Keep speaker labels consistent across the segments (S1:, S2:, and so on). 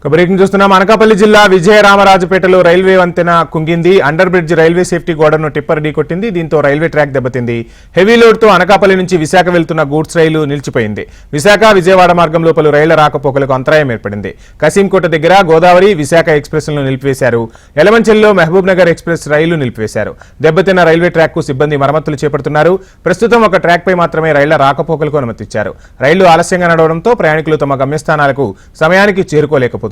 S1: Breaking చూస్తున్నాం. అనకాపల్లి జిల్లా విజయరామరాజపేటలో railway వంతెన కుంగింది. అండర్ బ్రిడ్జ్ రైల్వే సేఫ్టీ గోడను టిప్పర్ ఢీకొట్టింది. దీంతో రైల్వే ట్రాక్ దెబ్బతింది. హెవీ లోడ్ తో అనకాపల్లి నుంచి విశాఖ వెళ్తున్న గూడ్స్ రైలు నిలిచిపోయింది. విశాఖ విజయవాడ మార్గంలో పలు రైళ్ల రాకపోకలకు అంతరాయం ఏర్పడింది. కసీంకోట దగ్గర గోదావరి విశాఖ ఎక్స్ప్రెస్ లను నిలిపివేశారు. ఎలమంచిల్లో మహబూబ్ నగర్ ఎక్స్ప్రెస్ రైలు నిలిపివేశారు. దెబ్బతిన్న రైల్వే ట్రాక్ కు సిబ్బంది మరమ్మతులు చేపడుతున్నారు. ప్రస్తుతం ఒక ట్రాక్ పై మాత్రమే రైళ్ల రాకపోకలకు అనుమతిచ్చారు. రైళ్లు ఆలస్యంగా నడవడంతో ప్రయాణికులు తమ గమ్యస్థానాలకు సమయానికి చేరుకోలేకపోతున్నారు.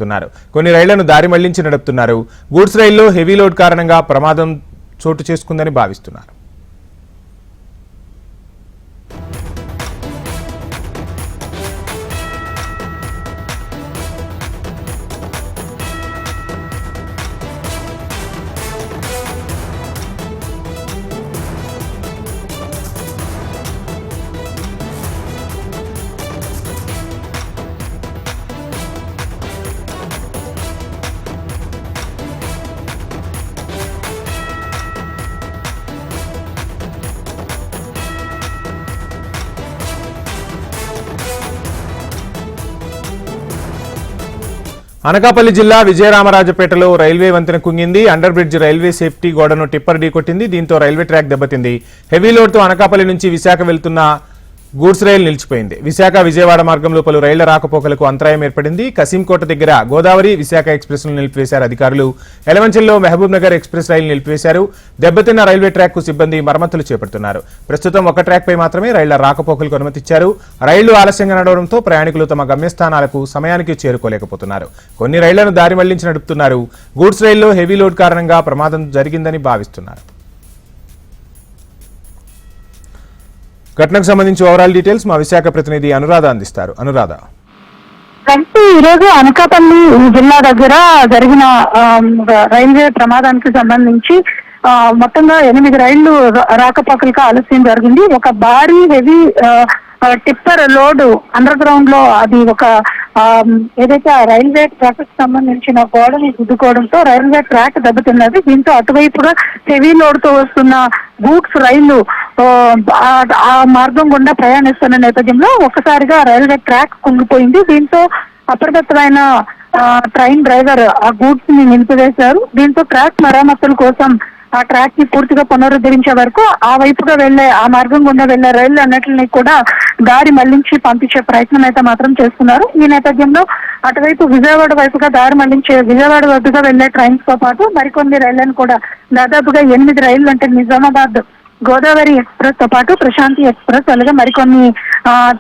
S1: కొన్ని రైళ్లను దారి మళ్లించి నడుపుతున్నారు. గూడ్స్ రైల్లో హెవీ లోడ్ కారణంగా ప్రమాదం చోటు చేసుకుందని భావిస్తున్నారు. అనకాపల్లి జిల్లా విజయరామరాజపేటలో రైల్వే వంతెన కుంగింది. అండర్ బ్రిడ్జ్ రైల్వే సేఫ్టీ గోడను టిప్పర్ ఢీకొట్టింది. దీంతో రైల్వే ట్రాక్ దెబ్బతింది. హెవీ లోడ్ తో అనకాపల్లి నుంచి విశాఖ వెళ్తున్న గూడ్స్ రైలు నిలిచిపోయింది. విశాఖ విజయవాడ మార్గంలో పలు రైళ్ల రాకపోకలకు అంతరాయం ఏర్పడింది. కసీంకోట దగ్గర గోదావరి విశాఖ ఎక్స్ప్రెస్ ను నిలిపివేశారు అధికారులు. ఎలమంచిల్లో మహబూబ్ నగర్ ఎక్స్ప్రెస్ రైలు నిలిపివేశారు. దెబ్బతిన్న రైల్వే ట్రాక్ కు సిబ్బంది మరమ్మతులు చేపడుతున్నారు. ప్రస్తుతం ఒక ట్రాక్ పై మాత్రమే రైళ్ల రాకపోకలకు అనుమతిచ్చారు. రైళ్లు ఆలస్యంగా నడవడంతో ప్రయాణికులు తమ గమ్యస్థానాలకు సమయానికి చేరుకోలేకపోతున్నారు. కొన్ని రైళ్లను దారి మళ్లించి నడుపుతున్నారు. గూడ్స్ రైల్లో హెవీ లోడ్ కారణంగా ప్రమాదం జరిగిందని భావిస్తున్నారు. ఘటనకు సంబంధించి ఓవరాల్ డీటెయిల్స్ మా విశాఖ ప్రతినిధి అనురాధ అందిస్తారు. అనురాధ,
S2: ఈ రోజు అనకాపల్లి జిల్లా దగ్గర జరిగిన రైల్వే ప్రమాదానికి సంబంధించి మొత్తంగా 8 రైళ్లు రాకపోకలకు ఆలస్యం జరిగింది. ఒక భారీ heavy tipper load under ground లో అది ఒక ఏదైతే రైల్వే ట్రాక్ కి సంబంధించిన గోడని గుద్దుకోవడంతో రైల్వే ట్రాక్ దెబ్బతిన్నది. దీంతో అటువైపుగా హెవీ లోడ్ తో వస్తున్న గూడ్స్ రైళ్లు ఆ మార్గం గుండా ప్రయాణిస్తున్న నేపథ్యంలో ఒక్కసారిగా రైల్వే ట్రాక్ కుంగిపోయింది. దీంతో అప్రమత్తమైన ట్రైన్ డ్రైవర్ ఆ గూడ్స్ ని నిలిపివేశారు. దీంతో ట్రాక్ మరమ్మతుల కోసం ఆ ట్రాక్ ని పూర్తిగా పునరుద్ధరించే వరకు ఆ వైపుగా వెళ్లే ఆ మార్గం గుండా వెళ్లే రైళ్లు అన్నిటిని కూడా దారి మళ్లించి పంపించే ప్రయత్నం అయితే మాత్రం చేస్తున్నారు. ఈ నేపథ్యంలో అటువైపు విజయవాడ వైపుగా దారి మళ్లించే విజయవాడ వైపుగా వెళ్లే ట్రైన్స్ తో పాటు మరికొన్ని రైళ్లను కూడా దాదాపుగా 8 రైళ్లు అంటే నిజామాబాద్ గోదావరి ఎక్స్ప్రెస్ తో పాటు ప్రశాంతి ఎక్స్ప్రెస్ అలాగే మరికొన్ని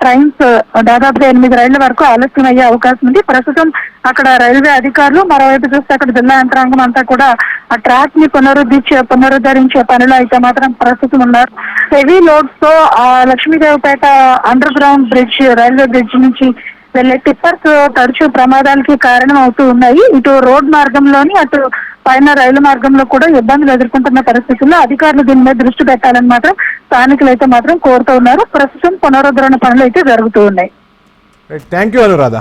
S2: ట్రైన్స్ దాదాపుగా 8 రైళ్ల వరకు ఆలస్యం అయ్యే అవకాశం ఉంది. ప్రస్తుతం అక్కడ రైల్వే అధికారులు, మరోవైపు చూస్తే అక్కడ జిల్లా యంత్రాంగం అంతా కూడా ఆ ట్రాక్ ని పునరుద్ధరించే పనిలో అయితే మాత్రం ప్రస్తుతం ఉన్నారు. హెవీ లోడ్స్ తో Lakshmidevipeta under ground bridge railway bridge నుంచి వెళ్లే టిప్పర్స్ తరచూ ప్రమాదాలకి కారణం అవుతూ ఉన్నాయి. ఇటు రోడ్ మార్గంలోని అటు పైన రైలు మార్గంలో కూడా ఇబ్బందులు ఎదుర్కొంటున్న పరిస్థితుల్లో అధికారులు దీని మీద దృష్టి పెట్టాలని మాత్రం స్థానికులు అయితే మాత్రం కోరుతూ ఉన్నారు. ప్రస్తుతం పునరుద్ధరణ పనులు అయితే జరుగుతూ ఉన్నాయి.
S1: Thank you Anuradha.